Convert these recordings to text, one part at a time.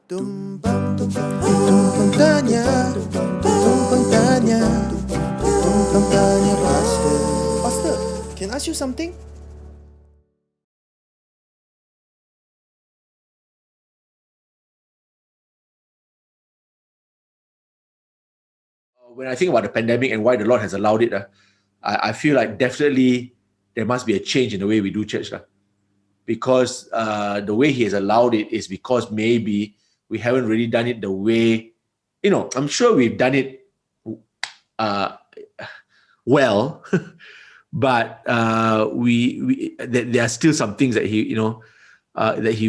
Tumpang Tanya, Tumpang Tanya, Tumpang Tanya Pastor. Pastor, can I ask you something? When I think about the pandemic and why the Lord has allowed it, I feel like definitely there must be a change in the way we do church. Because the way He has allowed it is because maybe we haven't really done it the way, I'm sure we've done it well, but there are still some things that He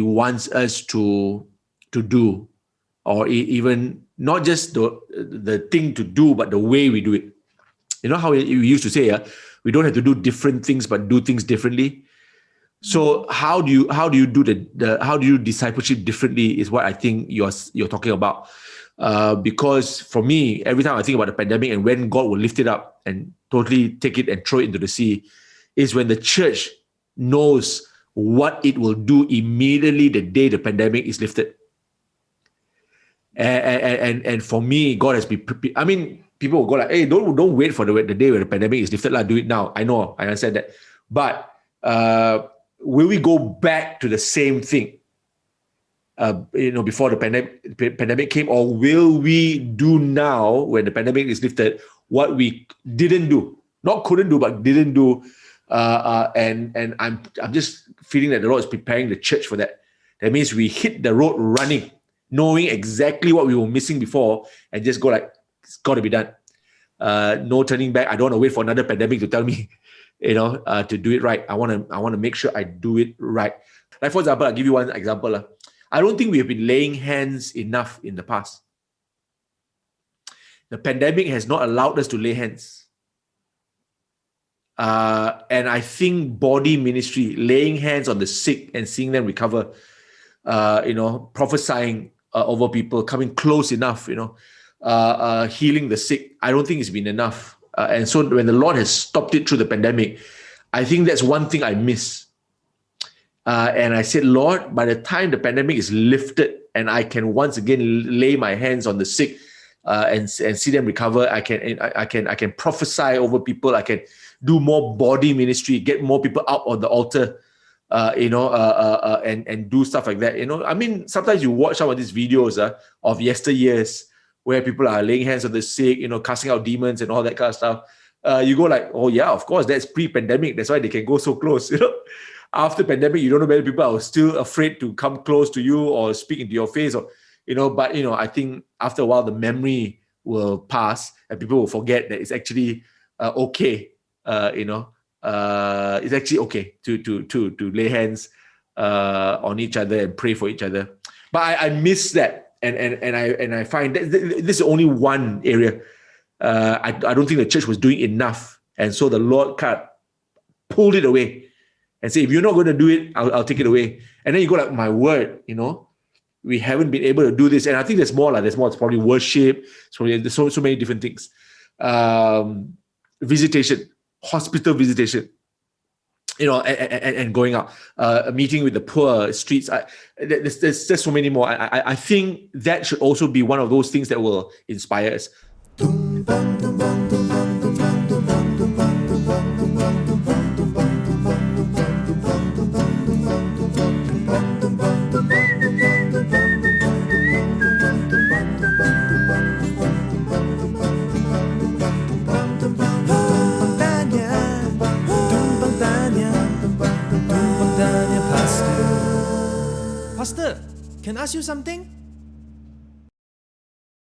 wants us to do, or even not just the thing to do, but the way we do it. You know how we used to say, we don't have to do different things, but do things differently. So how do you do how do you discipleship differently is what I think you're talking about. Because for me, every time I think about the pandemic and when God will lift it up and totally take it and throw it into the sea, is when the church knows what it will do immediately the day the pandemic is lifted. And for me, God has been. I mean, people will go like, "Hey, don't wait for the day where the pandemic is lifted. Do it now." I know, I understand that, but will we go back to the same thing? Before the pandemic came, or will we do now when the pandemic is lifted what we didn't do, not couldn't do, but didn't do? And I'm just feeling that the Lord is preparing the church for that. That means we hit the road running, knowing exactly what we were missing before, and just go like, it's got to be done. No turning back. I don't want to wait for another pandemic to tell me, to do it right. I want to make sure I do it right. Like, for example, I'll give you one example. I don't think we have been laying hands enough in the past. The pandemic has not allowed us to lay hands. And I think body ministry, laying hands on the sick and seeing them recover, prophesying over people, coming close enough, healing the sick, I don't think it's been enough. And so when the Lord has stopped it through the pandemic, I think that's one thing I miss. And I said, Lord, by the time the pandemic is lifted and I can once again lay my hands on the sick and see them recover, I can prophesy over people. I can do more body ministry, get more people out on the altar, and do stuff like that. I mean, sometimes you watch some of these videos of yesteryears where people are laying hands on the sick, casting out demons and all that kind of stuff. You go like, oh yeah, of course, that's pre-pandemic. That's why they can go so close, After pandemic, you don't know whether people are still afraid to come close to you or speak into your face, or but I think after a while the memory will pass and people will forget that it's actually okay. It's actually okay to lay hands on each other and pray for each other. But I miss that, and I find that this is only one area. I don't think the church was doing enough, and so the Lord kind of pulled it away and say, if you're not going to do it, I'll take it away. And then you go like, my word, we haven't been able to do this. And I think there's more. It's probably worship. There's so many different things. Visitation, hospital visitation, and going out, a meeting with the poor, streets. There's so many more. I think that should also be one of those things that will inspire us. Pastor, can I ask you something?